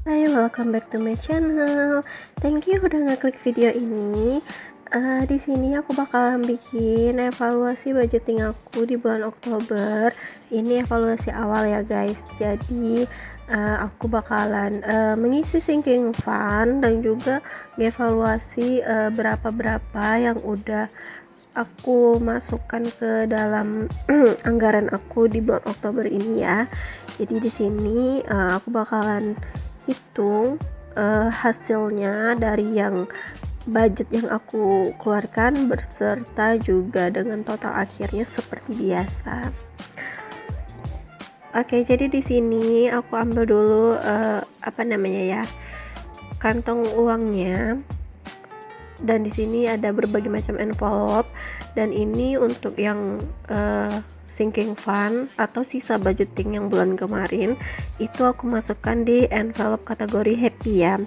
Hai, welcome back to my channel. Thank you udah ngeklik video ini. Di sini aku bakalan bikin evaluasi budgeting aku di bulan Oktober. Ini evaluasi awal ya guys. Jadi aku bakalan mengisi sinking fund dan juga evaluasi berapa-berapa yang udah aku masukkan ke dalam anggaran aku di bulan Oktober ini ya. Jadi di sini aku bakalan hitung hasilnya dari yang budget yang aku keluarkan berserta juga dengan total akhirnya seperti biasa. Oke, jadi di sini aku ambil dulu kantong uangnya. Dan di sini ada berbagai macam envelope, dan ini untuk yang sinking fund atau sisa budgeting yang bulan kemarin itu aku masukkan di envelope kategori happy ya.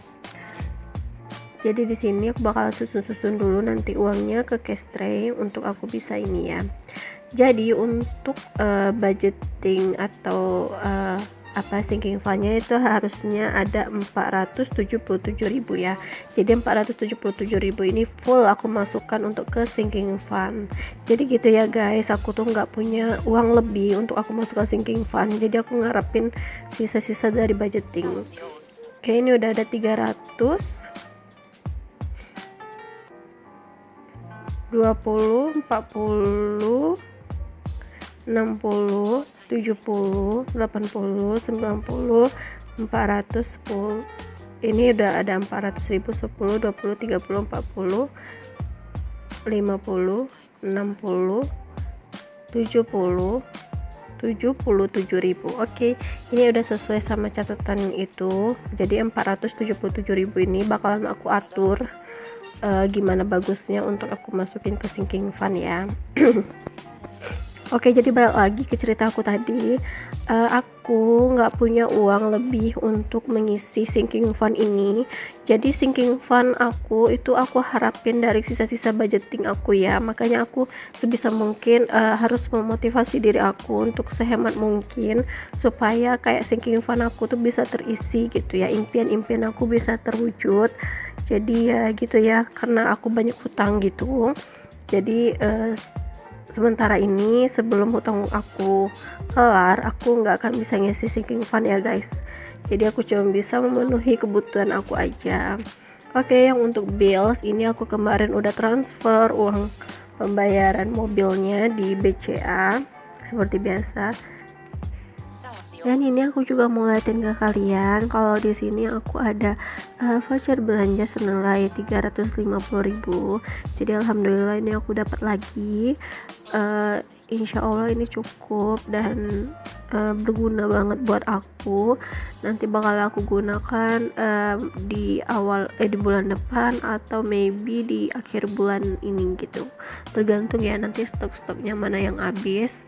Jadi di sini aku bakal susun dulu nanti uangnya ke cash tray untuk aku bisa ini ya. Jadi untuk budgeting atau sinking fundnya itu harusnya ada 477.000 ya. Jadi 477.000 ini full aku masukkan untuk ke sinking fund. Jadi gitu ya guys, aku tuh nggak punya uang lebih untuk aku masuk ke sinking fund, jadi aku ngarepin sisa-sisa dari budgeting. Oke, ini udah ada 300, 20, 40, 60, 70, 80, 90, 410. Ini udah ada 400.000, 10, 20, 30, 40, 50, 60, 70, 77.000. Oke, ini udah sesuai sama catatan itu. Jadi 477.000 ini bakalan aku atur gimana bagusnya untuk aku masukin ke sinking fund ya. Oke, jadi balik lagi ke cerita aku tadi. Aku nggak punya uang lebih untuk mengisi sinking fund ini. Jadi sinking fund aku itu aku harapin dari sisa-sisa budgeting aku ya. Makanya aku sebisa mungkin harus memotivasi diri aku untuk sehemat mungkin supaya kayak sinking fund aku tuh bisa terisi gitu ya. Impian-impian aku bisa terwujud. Jadi ya gitu ya, karena aku banyak hutang gitu. Jadi sementara ini sebelum hutang aku kelar, aku nggak akan bisa ngisi sinking fund ya guys. Jadi aku cuma bisa memenuhi kebutuhan aku aja. Oke, yang untuk bills ini aku kemarin udah transfer uang pembayaran mobilnya di BCA seperti biasa. Dan ini aku juga mau liatin ke kalian kalau di sini aku ada voucher belanja senilai 350.000. Jadi alhamdulillah ini aku dapat lagi. Insya Allah ini cukup dan berguna banget buat aku. Nanti bakal aku gunakan di bulan depan atau maybe di akhir bulan ini gitu. Tergantung ya nanti stok-stoknya mana yang habis.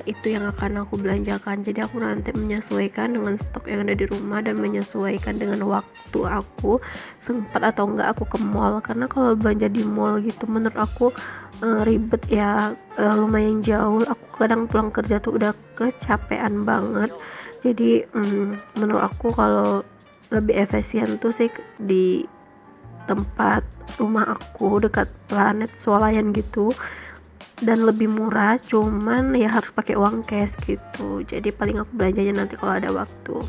Itu yang akan aku belanjakan. Jadi aku nanti menyesuaikan dengan stok yang ada di rumah dan menyesuaikan dengan waktu aku sempat atau enggak aku ke mall, karena kalau belanja di mall gitu menurut aku ribet ya, lumayan jauh. Aku kadang pulang kerja tuh udah kecapean banget. Jadi menurut aku kalau lebih efisien tuh sih di tempat rumah aku dekat Planet Swalayan gitu, dan lebih murah, cuman ya harus pakai uang cash gitu. Jadi paling aku belanjanya nanti kalau ada waktu.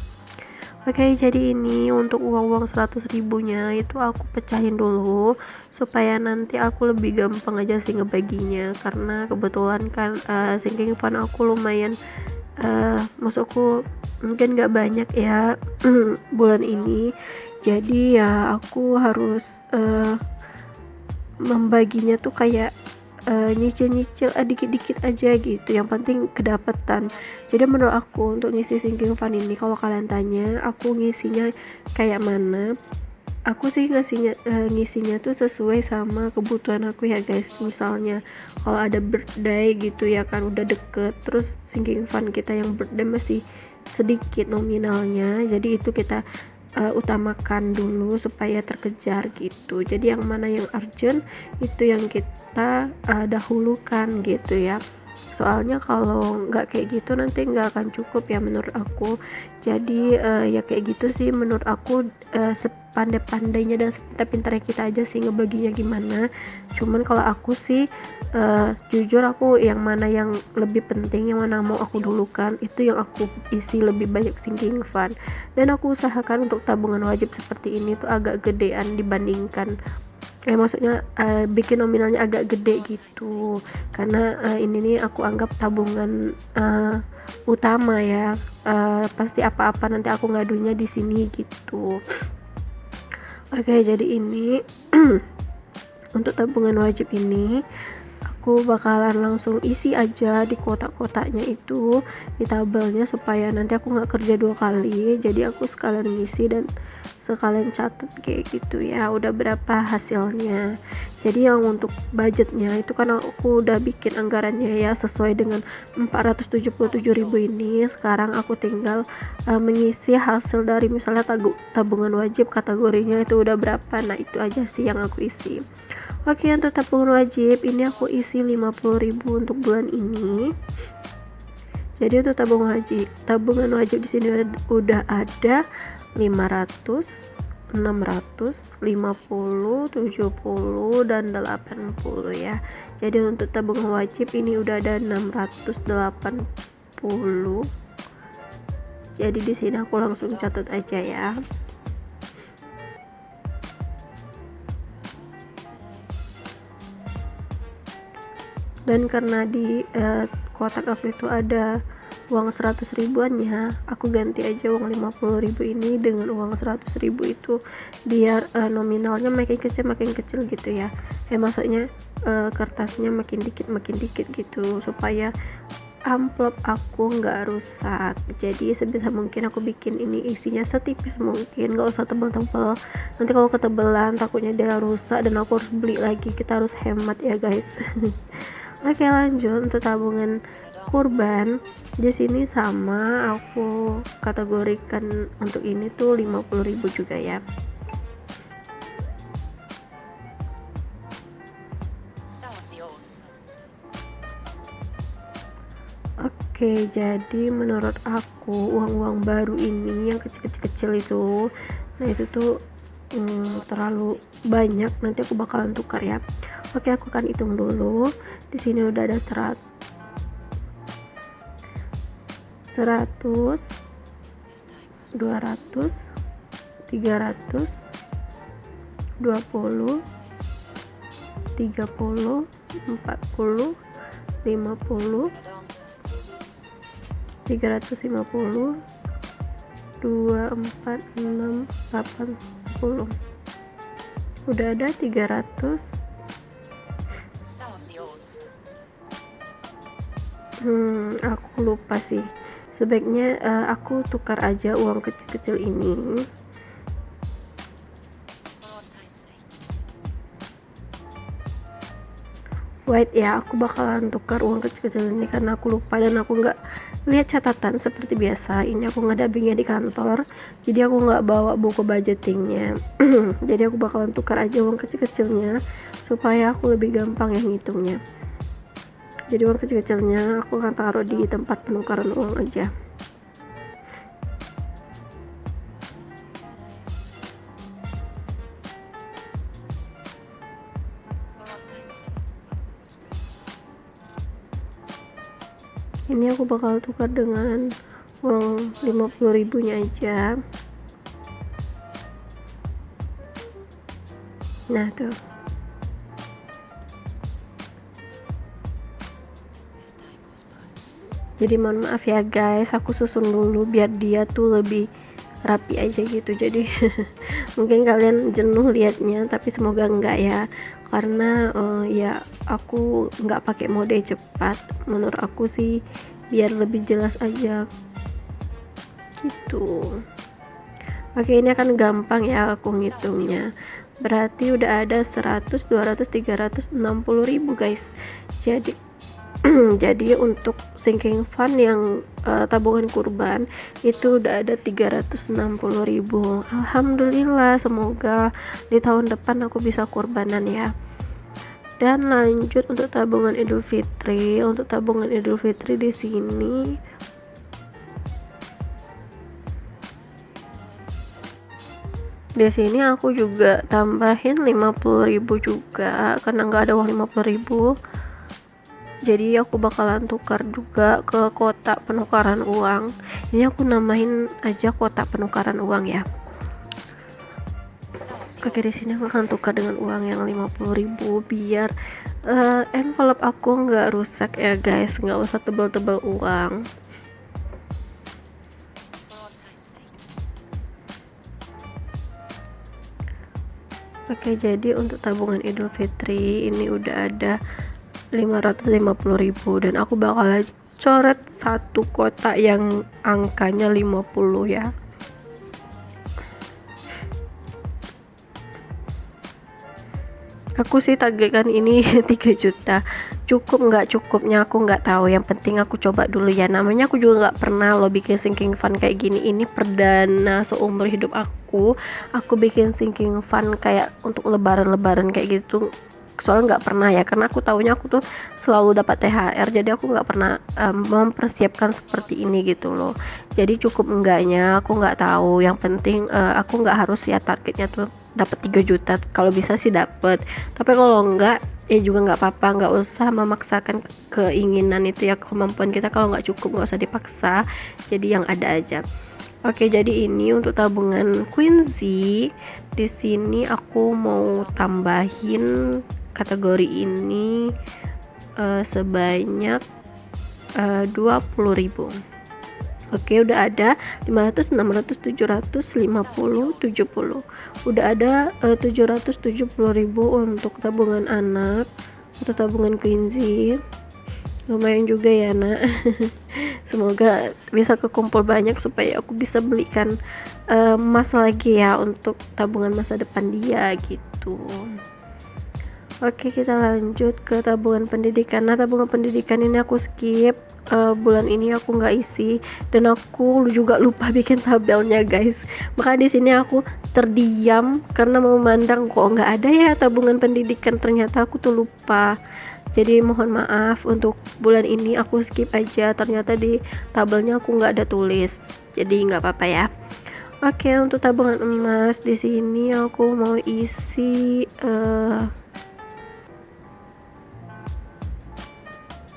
Oke, jadi ini untuk uang 100 ribunya itu aku pecahin dulu supaya nanti aku lebih gampang aja sih ngebaginya, karena kebetulan kan sinking fund aku lumayan maksudku mungkin gak banyak ya bulan ini. Jadi ya aku harus membaginya tuh kayak nyicil-nyicil dikit-dikit aja gitu, yang penting kedapatan. Jadi menurut aku untuk ngisi sinking fund ini, kalau kalian tanya aku ngisinya kayak mana, aku sih ngisinya tuh sesuai sama kebutuhan aku ya guys. Misalnya kalau ada birthday gitu ya kan udah deket, terus sinking fund kita yang birthday masih sedikit nominalnya, jadi itu kita utamakan dulu supaya terkejar gitu. Jadi yang mana yang urgent itu yang kita dahulukan gitu ya. soalnya kalau nggak kayak gitu nanti nggak akan cukup ya menurut aku. Jadi ya kayak gitu sih menurut aku, sepandai-pandainya dan sepintar-pintarnya kita aja sih ngebaginya gimana. Cuman kalau aku sih jujur aku yang mana yang lebih penting, yang mana mau aku dulukan, itu yang aku isi lebih banyak sinking fund. Dan aku usahakan untuk tabungan wajib seperti ini tuh agak gedean dibandingkan, maksudnya bikin nominalnya agak gede gitu, karena ini nih aku anggap tabungan utama ya. Pasti apa-apa nanti aku ngadunya di sini gitu. Oke, jadi ini untuk tabungan wajib ini aku bakalan langsung isi aja di kotak-kotaknya itu, di tabelnya, supaya nanti aku nggak kerja 2 kali. Jadi aku sekalian ngisi dan sekalian catat kayak gitu ya, udah berapa hasilnya. Jadi yang untuk budgetnya itu kan aku udah bikin anggarannya ya sesuai dengan 477.000 ini. Sekarang aku tinggal mengisi hasil dari misalnya tabungan wajib kategorinya itu udah berapa. Nah itu aja sih yang aku isi. Oke, untuk tabungan wajib ini aku isi 50.000 untuk bulan ini. Jadi untuk tabungan wajib di sini udah ada 500, 600, 50, 70 dan 80 ya. Jadi untuk tabungan wajib ini udah ada 680. Jadi di sini aku langsung catat aja ya. Dan karena di kotak aku itu ada uang 100 ribuannya, aku ganti aja uang 50.000 ini dengan uang 100 ribu itu, biar nominalnya makin kecil gitu ya. Maksudnya kertasnya makin dikit gitu, supaya amplop aku nggak rusak. Jadi sebisa mungkin aku bikin ini isinya setipis mungkin, nggak usah tebel-tebel. Nanti kalau ketebelan takutnya dia rusak dan aku harus beli lagi. Kita harus hemat ya guys. Oke, lanjut untuk tabungan kurban. Di sini sama aku kategorikan untuk ini tuh 50.000 juga ya. Oke, jadi menurut aku uang-uang baru ini yang kecil-kecil itu, nah itu tuh terlalu banyak, nanti aku bakalan tukar ya. Oke, aku akan hitung dulu. Di sini udah ada 100, 200, 300, 20, 30, 40, 50, 350, 2, 4, 6, 8, 10. Udah ada 300. Aku lupa sih. Sebaiknya aku tukar aja uang kecil-kecil ini. Wait ya, aku bakalan tukar uang kecil-kecil ini karena aku lupa dan aku nggak lihat catatan seperti biasa. Ini aku ngadabingnya di kantor, jadi aku nggak bawa buku budgetingnya. Jadi aku bakalan tukar aja uang kecil-kecilnya supaya aku lebih gampang yang ngitungnya. Jadi uang kecil-kecilnya aku akan taruh di tempat penukaran uang aja. Ini aku bakal tukar dengan uang 50.000 nya aja. Nah tuh, jadi mohon maaf ya guys, aku susun dulu biar dia tuh lebih rapi aja gitu. Jadi mungkin kalian jenuh liatnya, tapi semoga enggak ya, karena ya aku nggak pakai mode cepat. Menurut aku sih biar lebih jelas aja gitu. Oke, ini akan gampang ya aku ngitungnya. Berarti udah ada 100, 200, 360 ribu guys. Jadi jadi untuk sinking fund yang tabungan kurban itu udah ada 360 ribu. Alhamdulillah, semoga di tahun depan aku bisa kurbanan ya. Dan lanjut untuk tabungan Idul Fitri. Untuk tabungan Idul Fitri di sini aku juga tambahin 50.000 juga karena nggak ada uang 50.000. Jadi aku bakalan tukar juga ke kotak penukaran uang. Ini aku namain aja kotak penukaran uang ya. Oke, di sini aku akan tukar dengan uang yang 50.000 biar envelope aku nggak rusak ya guys, nggak usah tebal-tebal uang. Oke, jadi untuk tabungan Idul Fitri ini udah ada 550.000 dan aku bakalan coret satu kotak yang angkanya 50 ya. Aku sih targetkan ini 3 juta. Cukup nggak cukupnya aku nggak tahu, yang penting aku coba dulu ya. Namanya aku juga nggak pernah lo bikin sinking fund kayak gini, ini perdana seumur hidup aku bikin sinking fund kayak untuk lebaran kayak gitu. Soalnya nggak pernah ya, karena aku taunya aku tuh selalu dapat THR, jadi aku nggak pernah mempersiapkan seperti ini gitu loh. Jadi cukup enggaknya aku nggak tahu, yang penting aku nggak harus ya targetnya tuh dapat 3 juta, kalau bisa sih dapat, tapi kalau enggak ya juga nggak apa-apa, nggak usah memaksakan keinginan itu ya, kemampuan kita kalau nggak cukup nggak usah dipaksa, jadi yang ada aja. Oke, jadi ini untuk tabungan Quincy. Di sini aku mau tambahin kategori ini sebanyak 20.000. Oke, udah ada 500, 600, 700, 50, 70. Udah ada 770.000 untuk tabungan anak atau tabungan Quincy. Lumayan juga ya nak. Semoga bisa kekumpul banyak supaya aku bisa belikan emas lagi ya untuk tabungan masa depan dia gitu. Oke, kita lanjut ke tabungan pendidikan. Nah, tabungan pendidikan ini aku skip, bulan ini aku nggak isi dan aku juga lupa bikin tabelnya guys. Maka di sini aku terdiam karena memandang kok nggak ada ya tabungan pendidikan, ternyata aku tuh lupa. Jadi mohon maaf, untuk bulan ini aku skip aja, ternyata di tabelnya aku nggak ada tulis, jadi nggak apa-apa ya. Oke, untuk tabungan emas di sini aku mau isi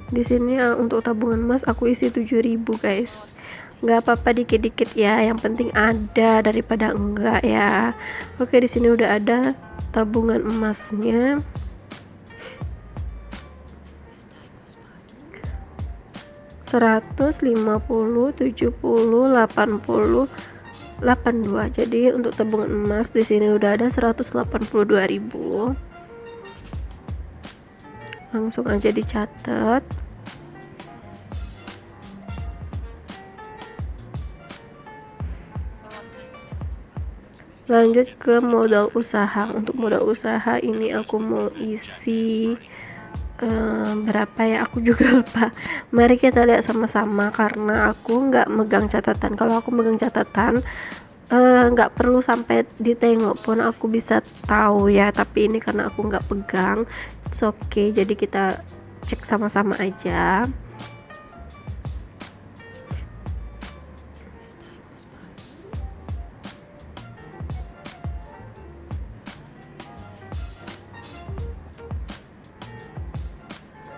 di sini untuk tabungan emas aku isi 7.000 guys. Nggak apa-apa, dikit-dikit ya, yang penting ada daripada enggak ya. Oke, di sini udah ada tabungan emasnya. 150, 70, 80, 82. Jadi untuk tabungan emas di sini udah ada 182.000. Langsung aja dicatat. Lanjut ke modal usaha. Untuk modal usaha ini aku mau isi berapa ya, aku juga lupa. Mari kita lihat sama-sama karena aku nggak megang catatan. Kalau aku megang catatan nggak perlu sampai ditengok pun aku bisa tahu ya, tapi ini karena aku nggak pegang, it's okay, jadi kita cek sama-sama aja.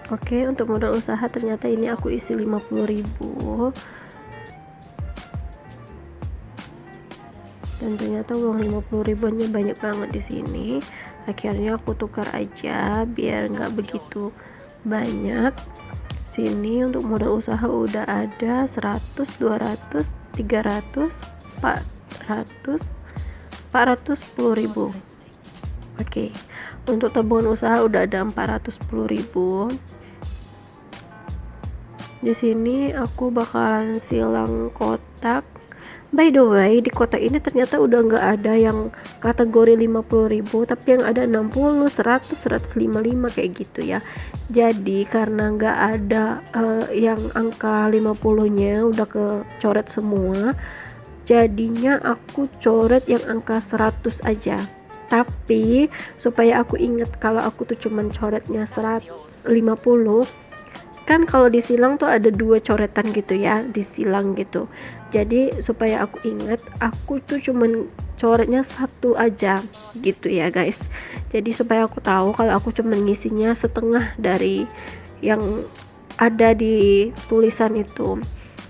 Oke, untuk modal usaha ternyata ini aku isi 50.000 dan ternyata uang 50.000-nya banyak banget di sini. Akhirnya aku tukar aja biar nggak begitu banyak. Sini untuk modal usaha udah ada 100, 200, 300, 400, 410.000. Oke, untuk tabungan usaha udah ada 410.000. Di sini aku bakalan silang kotak. By the way, di kotak ini ternyata udah nggak ada yang kategori 50.000, tapi yang ada 60, 100, 155 kayak gitu ya. Jadi karena nggak ada yang angka 50-nya udah kecoret semua, jadinya aku coret yang angka 100 aja. Tapi supaya aku inget kalau aku tuh cuman coretnya 150, kan kalau disilang tuh ada 2 coretan gitu ya, disilang gitu. Jadi supaya aku inget, aku tuh cuman coretnya 1 aja gitu ya guys. Jadi supaya aku tahu kalau aku cuman ngisinya setengah dari yang ada di tulisan itu.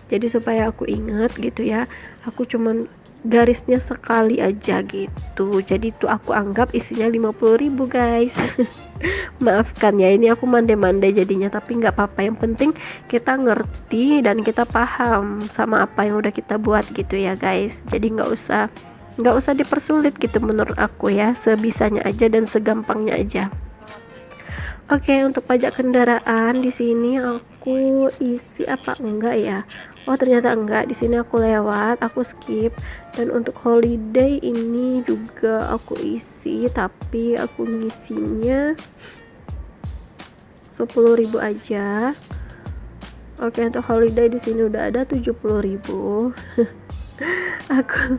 Jadi supaya aku inget gitu ya, aku cuman garisnya sekali aja gitu. Jadi itu aku anggap isinya 50.000 guys. Maafkan ya, ini aku mande-mande jadinya, tapi nggak apa-apa, yang penting kita ngerti dan kita paham sama apa yang udah kita buat gitu ya guys. Jadi nggak usah dipersulit gitu menurut aku ya, sebisanya aja dan segampangnya aja. Oke, untuk pajak kendaraan di sini aku isi apa enggak ya? Oh, ternyata enggak. Di sini aku lewat, aku skip. Dan untuk holiday ini juga aku isi, tapi aku ngisinya 10.000 aja. Oke, untuk holiday di sini udah ada 70.000. aku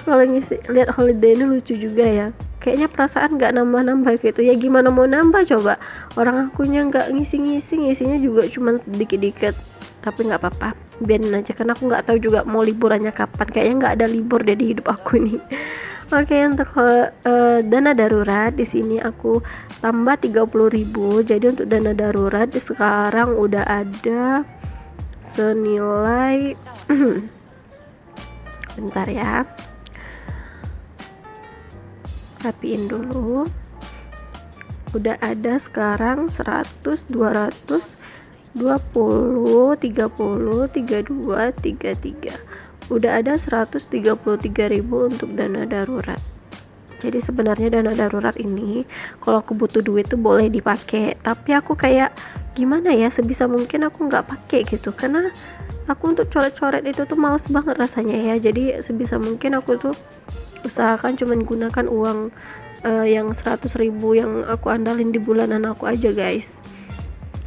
kalau ngisi lihat holiday ini lucu juga ya, kayaknya perasaan nggak nambah-nambah gitu ya. Gimana mau nambah coba, orang akunya nggak ngisinya juga cuman dikit-dikit. Tapi nggak apa-apa, biarin aja, karena aku nggak tahu juga mau liburannya kapan. Kayaknya nggak ada libur deh di hidup aku nih. Oke, untuk dana darurat di sini aku tambah 30.000. Jadi untuk dana darurat sekarang udah ada senilai bentar ya, rapiin dulu. Udah ada sekarang 100, 200, 20, 30, 32, 33. Udah ada 133.000 untuk dana darurat. Jadi sebenarnya dana darurat ini kalau aku butuh duit tuh boleh dipakai, tapi aku kayak gimana ya, sebisa mungkin aku nggak pakai gitu, karena aku untuk coret-coret itu tuh males banget rasanya ya. Jadi sebisa mungkin aku tuh usahakan cuman gunakan uang yang 100.000 yang aku andalin di bulanan aku aja guys.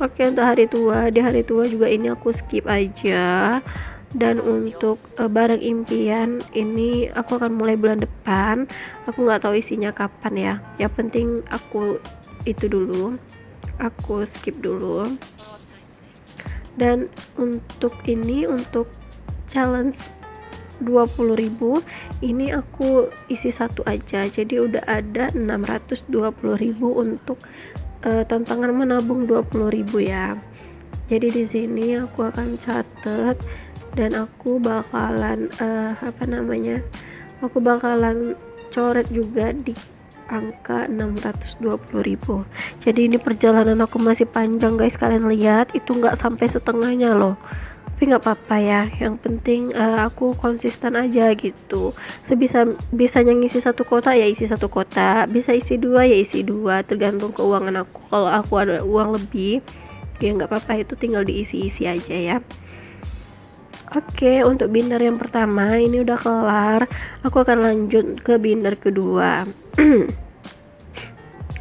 Oke, untuk hari tua, di hari tua juga ini aku skip aja. Dan untuk barang impian ini aku akan mulai bulan depan. Aku nggak tahu isinya kapan ya, yang penting aku itu dulu, aku skip dulu. Dan untuk ini, untuk challenge 20.000 ini aku isi 1 aja, jadi udah ada 620.000 untuk tantangan menabung 20.000 ya. Jadi di sini aku akan catat dan aku bakalan aku bakalan coret juga di angka 620.000. Jadi ini perjalanan aku masih panjang guys, kalian lihat itu nggak sampai setengahnya loh. Tapi nggak apa-apa ya, yang penting aku konsisten aja gitu. Bisanya ngisi 1 kota ya isi 1 kota, bisa isi 2 ya isi 2, tergantung keuangan aku. Kalau aku ada uang lebih ya nggak apa-apa, itu tinggal diisi-isi aja ya. Oke, untuk binder yang pertama ini udah kelar. Aku akan lanjut ke binder kedua.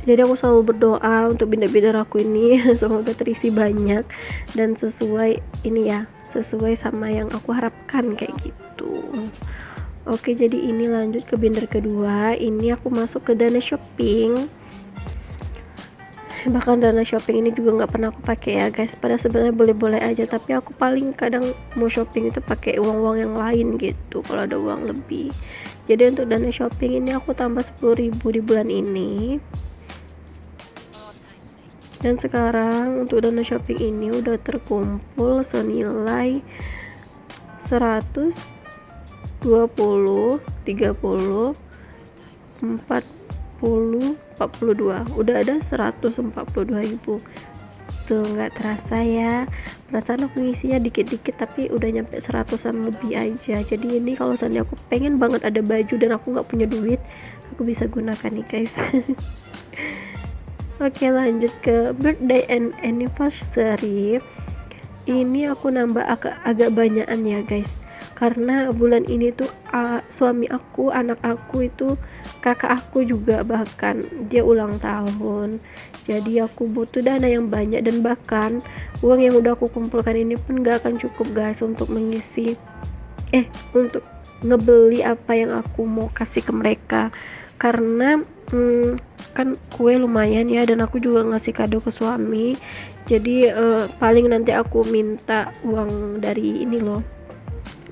Jadi aku selalu berdoa untuk binder-binder aku ini semoga terisi banyak dan sesuai ini ya, sesuai sama yang aku harapkan kayak gitu. Oke, jadi ini lanjut ke binder kedua. Ini aku masuk ke dana shopping. Bahkan dana shopping ini juga nggak pernah aku pakai ya guys, pada sebenarnya boleh-boleh aja, tapi aku paling kadang mau shopping itu pakai uang-uang yang lain gitu kalau ada uang lebih. Jadi untuk dana shopping ini aku tambah 10.000 di bulan ini. Dan sekarang untuk dana shopping ini udah terkumpul senilai 100, 20, 30, 40, 42. Udah ada 142.000. Tuh nggak terasa ya, perasaan aku ngisinya dikit-dikit tapi udah nyampe 100-an lebih aja. Jadi ini kalau seandainya aku pengen banget ada baju dan aku nggak punya duit, aku bisa gunakan nih guys. Oke, lanjut ke birthday and anniversary. Ini aku nambah agak banyakan ya guys, karena bulan ini tuh suami aku, anak aku itu, kakak aku juga bahkan dia ulang tahun. Jadi aku butuh dana yang banyak, dan bahkan uang yang udah aku kumpulkan ini pun gak akan cukup guys untuk mengisi untuk ngebeli apa yang aku mau kasih ke mereka. Karena kan kue lumayan ya, dan aku juga ngasih kado ke suami. Jadi paling nanti aku minta uang dari ini loh,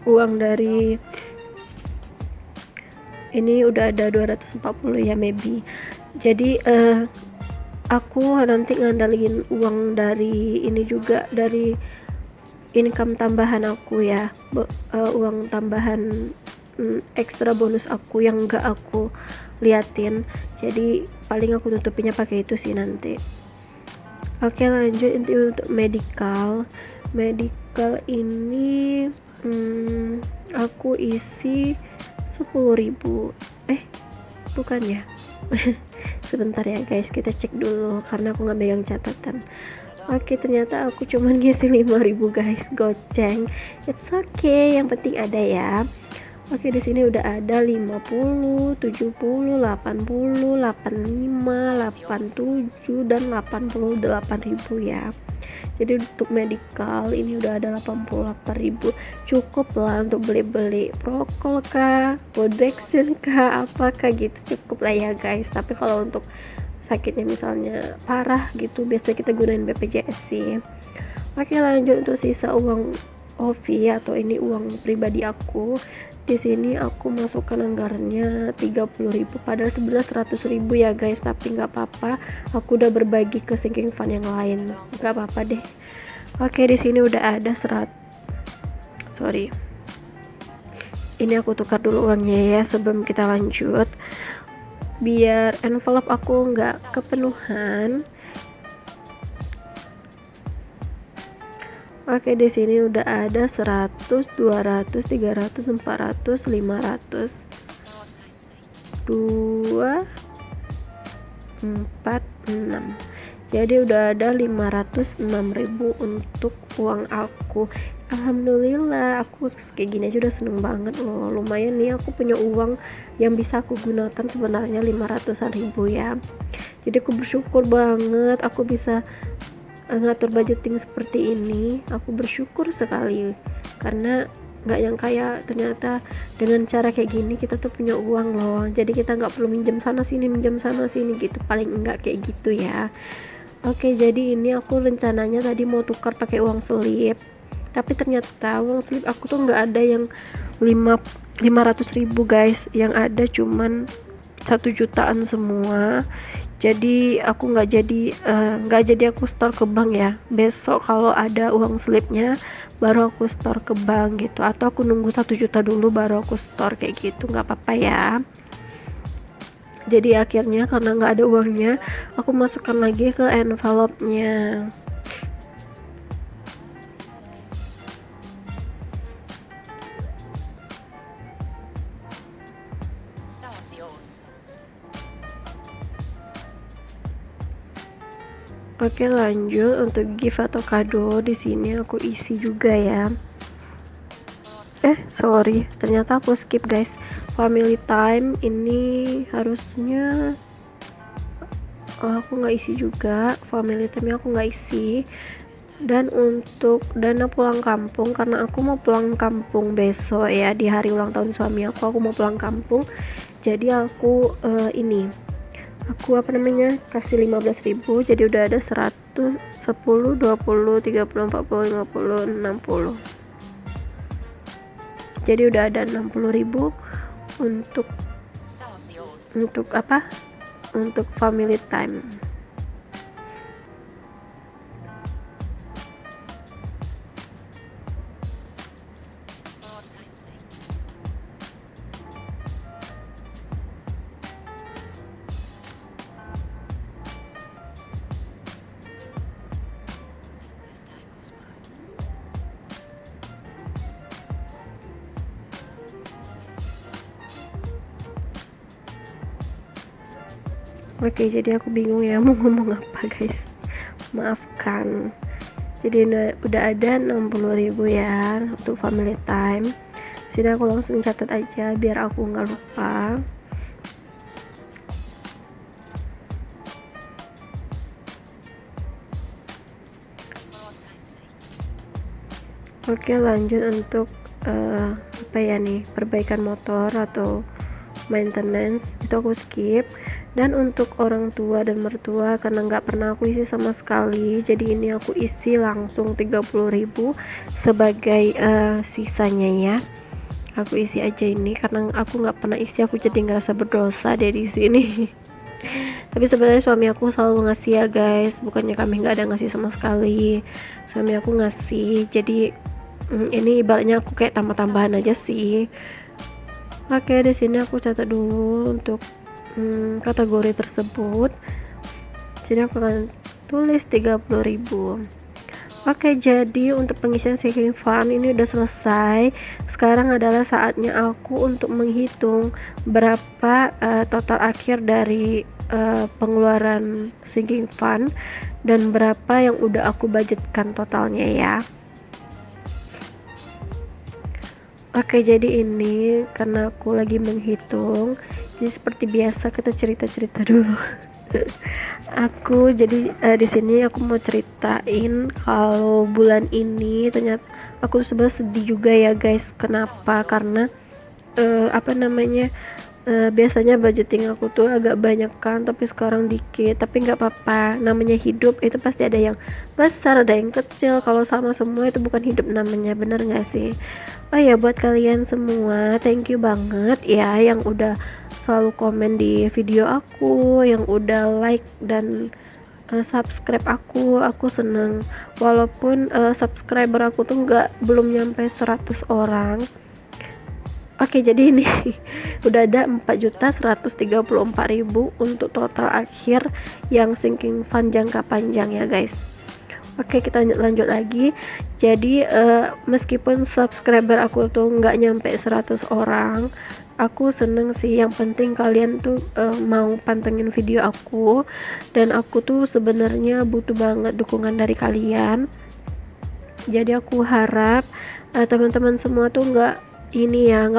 uang dari ini udah ada 240 ya maybe. Jadi aku nanti ngandalin uang dari ini juga, dari income tambahan aku ya, uang tambahan ekstra bonus aku yang gak aku liatin. Jadi paling aku tutupinnya pakai itu sih nanti. Oke, lanjut. Untuk medical ini aku isi 10.000, bukan ya. Sebentar ya guys, kita cek dulu karena aku nggak megang catatan. Oke, ternyata aku cuman ngisi 5.000 guys, goceng. It's okay, yang penting ada ya. Oke, di sini udah ada 50, 70, 80, 85, 87 dan 88.000 ya. Jadi untuk medical ini udah ada 88.000, cukup lah untuk beli-beli prokol kah, bodexin kah, apakah gitu, cukup lah ya guys. Tapi kalau untuk sakitnya misalnya parah gitu, biasanya kita gunain BPJS sih. Oke, lanjut untuk sisa uang OVI atau ini uang pribadi aku. Di sini aku masukkan anggarannya 30.000, padahal sebenarnya 100.000 ya guys, tapi nggak apa-apa, aku udah berbagi ke sinking fund yang lain, nggak apa-apa deh. Oke, di sini udah ada ini aku tukar dulu uangnya ya sebelum kita lanjut, biar envelope aku nggak kepenuhan. Oke, di sini udah ada 100, 200, 300, 400, 500, 2, 4, 6. Jadi udah ada 506.000 untuk uang aku. Alhamdulillah, aku kayak gini aja udah seneng banget loh. Lumayan nih, aku punya uang yang bisa aku gunakan sebenarnya 500-an ribu ya. Jadi aku bersyukur banget aku bisa ngatur budgeting seperti ini. Aku bersyukur sekali karena nggak yang kayak ternyata dengan cara kayak gini kita tuh punya uang loh. Jadi kita nggak perlu minjem sana sini gitu, paling enggak kayak gitu ya. Oke, jadi ini aku rencananya tadi mau tukar pakai uang selip, tapi ternyata uang selip aku tuh nggak ada yang 500.000 guys, yang ada cuman 1 jutaan semua. Jadi aku nggak jadi aku store ke bank ya. Besok kalau ada uang slipnya baru aku store ke bank gitu, atau aku nunggu 1 juta dulu baru aku store kayak gitu, nggak apa-apa ya. Jadi akhirnya karena nggak ada uangnya, aku masukkan lagi ke envelope-nya. Oke, lanjut untuk gift atau kado. Di sini aku isi juga ya. Sorry, ternyata aku skip guys. Family time ini harusnya aku nggak isi juga. Family time aku nggak isi. Dan untuk dana pulang kampung, karena aku mau pulang kampung besok ya, di hari ulang tahun suami aku mau pulang kampung. Jadi aku kasih 15.000, jadi udah ada 100, 10, 20, 30, 40, 50, 60. Jadi udah ada 60.000 untuk apa? Untuk family time. Oke, jadi aku bingung ya mau ngomong apa guys, maafkan. Jadi udah ada 60.000 ya untuk family time. Sini aku langsung catat aja biar aku nggak lupa. Oke, lanjut untuk apa ya nih, perbaikan motor atau maintenance, itu aku skip. Dan untuk orang tua dan mertua, karena nggak pernah aku isi sama sekali, jadi ini aku isi langsung 30.000 sebagai sisanya ya. Aku isi aja ini karena aku nggak pernah isi, aku jadi ngerasa berdosa dari sini. Tapi sebenarnya suami aku selalu ngasih ya guys, bukannya kami nggak ada ngasih sama sekali. Suami aku ngasih, jadi ini ibaratnya aku kayak tambah-tambahan aja sih. Oke, di sini aku catat dulu untuk kategori tersebut. Jadi aku akan tulis 30.000. Oke, jadi untuk pengisian sinking fund ini udah selesai. Sekarang adalah saatnya aku untuk menghitung berapa total akhir dari pengeluaran sinking fund dan berapa yang udah aku budgetkan totalnya ya. Oke, jadi ini karena aku lagi menghitung, jadi seperti biasa kita cerita-cerita dulu. Aku jadi di sini aku mau ceritain kalau bulan ini ternyata aku sebenarnya sedih juga ya guys. Kenapa? Karena biasanya budgeting aku tuh agak banyak kan, tapi sekarang dikit. Tapi nggak apa-apa, namanya hidup itu pasti ada yang besar ada yang kecil. Kalau sama semua itu bukan hidup namanya, bener nggak sih? Oh ya, buat kalian semua thank you banget ya yang udah selalu komen di video aku, yang udah like dan subscribe aku seneng. Walaupun subscriber aku tuh belum nyampe 100 orang. Oke, jadi ini udah ada 4.134.000 untuk total akhir yang sinking fund jangka panjang ya guys. Oke, kita lanjut lagi. Jadi meskipun subscriber aku tuh nggak nyampe 100 orang, aku seneng sih. Yang penting kalian tuh mau pantengin video aku, dan aku tuh sebenarnya butuh banget dukungan dari kalian. Jadi aku harap teman-teman semua tuh nggak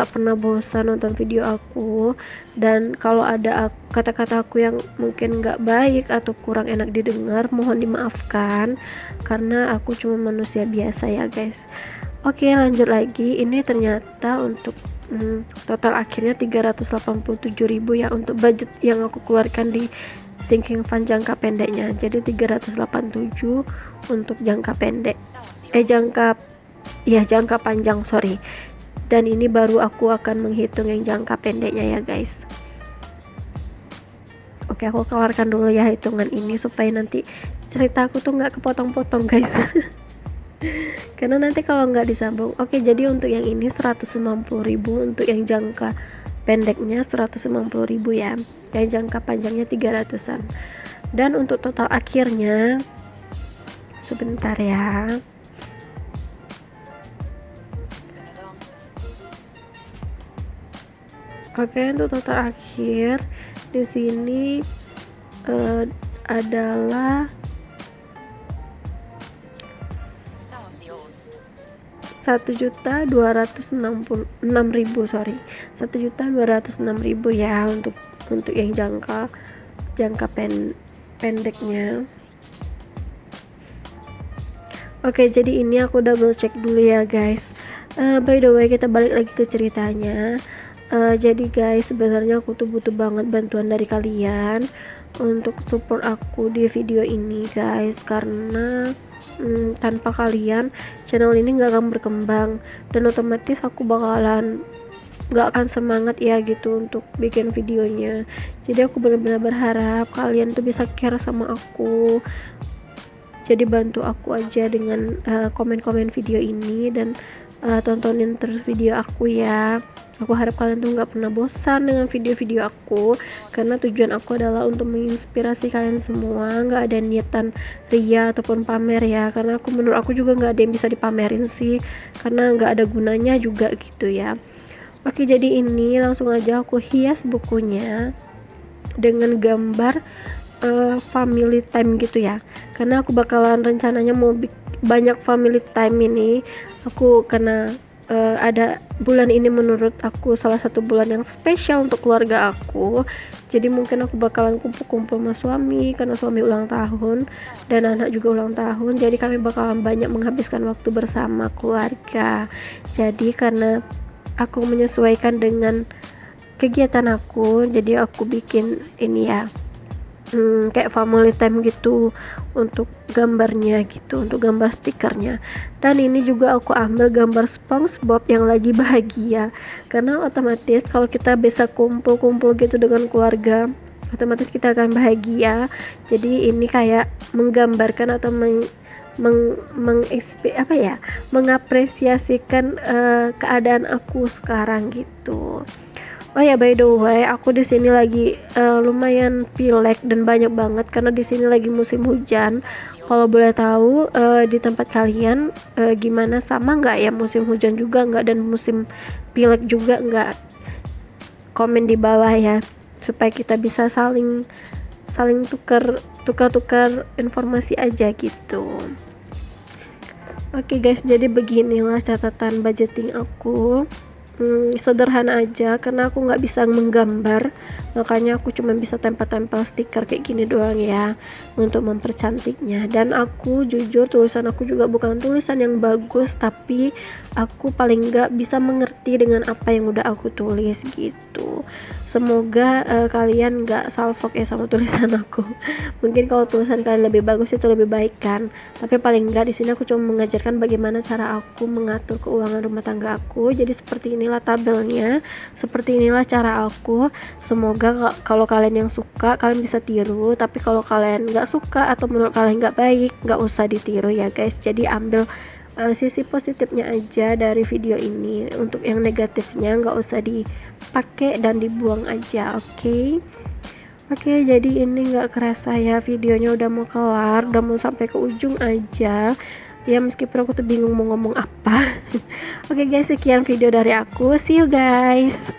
pernah bosan nonton video aku. Dan kalau ada kata-kata aku yang mungkin nggak baik atau kurang enak didengar, mohon dimaafkan karena aku cuma manusia biasa ya guys. Oke, lanjut lagi. Ini ternyata untuk total akhirnya 387.000 ya untuk budget yang aku keluarkan di sinking fund jangka pendeknya. Jadi 387 untuk jangka pendek jangka panjang, sorry. Dan ini baru aku akan menghitung yang jangka pendeknya ya guys. Oke, aku keluarkan dulu ya hitungan ini supaya nanti cerita aku tuh nggak kepotong-potong guys. Karena nanti kalau nggak disambung. Oke, jadi untuk yang ini 190.000, untuk yang jangka pendeknya 190.000 ya, yang jangka panjangnya 300-an. Dan untuk total akhirnya sebentar ya. Oke, untuk total akhir di sini adalah 1.206.000, sorry, 1.206.000 ya untuk yang jangka pendeknya. Oke, jadi ini aku double check dulu ya guys. By the way, kita balik lagi ke ceritanya. Jadi guys, sebenarnya aku tuh butuh banget bantuan dari kalian untuk support aku di video ini guys, karena tanpa kalian channel ini nggak akan berkembang, dan otomatis aku bakalan nggak akan semangat ya gitu untuk bikin videonya. Jadi aku benar-benar berharap kalian tuh bisa care sama aku. Jadi bantu aku aja dengan komen-komen video ini, dan tontonin terus video aku ya. Aku harap kalian tuh nggak pernah bosan dengan video-video aku, karena tujuan aku adalah untuk menginspirasi kalian semua. Nggak ada niatan ria ataupun pamer ya, karena menurut aku juga nggak ada yang bisa dipamerin sih, karena nggak ada gunanya juga gitu ya. Oke, jadi ini langsung aja aku hias bukunya dengan gambar family time gitu ya, karena aku bakalan rencananya mau banyak family time ini aku, karena ada bulan ini menurut aku salah satu bulan yang spesial untuk keluarga aku. Jadi mungkin aku bakalan kumpul-kumpul sama suami karena suami ulang tahun dan anak juga ulang tahun. Jadi kami bakalan banyak menghabiskan waktu bersama keluarga. Jadi karena aku menyesuaikan dengan kegiatan aku. Jadi aku bikin ini ya, kayak family time gitu untuk gambarnya gitu, untuk gambar stikernya. Dan ini juga aku ambil gambar SpongeBob yang lagi bahagia, karena otomatis kalau kita bisa kumpul-kumpul gitu dengan keluarga, otomatis kita akan bahagia. Jadi ini kayak menggambarkan atau mengapresiasikan keadaan aku sekarang gitu. Oh ya, by the way, aku di sini lagi lumayan pilek dan banyak banget karena di sini lagi musim hujan. Kalau boleh tahu di tempat kalian gimana, sama nggak ya, musim hujan juga nggak dan musim pilek juga nggak? Komen di bawah ya, supaya kita bisa saling tukar informasi aja gitu. Oke guys, jadi beginilah catatan budgeting aku. Sederhana aja karena aku nggak bisa menggambar, makanya aku cuma bisa tempel-tempel stiker kayak gini doang ya untuk mempercantiknya. Dan aku jujur, tulisan aku juga bukan tulisan yang bagus, tapi aku paling nggak bisa mengerti dengan apa yang udah aku tulis gitu. Semoga kalian nggak salfok ya sama tulisan aku. Mungkin kalau tulisan kalian lebih bagus itu lebih baik kan, tapi paling nggak di sini aku cuma mengajarkan bagaimana cara aku mengatur keuangan rumah tangga aku. Jadi seperti inilah tabelnya, seperti inilah cara aku. Semoga kalau kalian yang suka kalian bisa tiru, tapi kalau kalian nggak suka atau menurut kalian nggak baik, nggak usah ditiru ya guys. Jadi ambil sisi positifnya aja dari video ini, untuk yang negatifnya nggak usah dipakai dan dibuang aja. Oke, jadi ini nggak kerasa ya videonya udah mau kelar, udah mau sampai ke ujung aja ya, meskipun aku tuh bingung mau ngomong apa. Oke guys, sekian video dari aku, see you guys.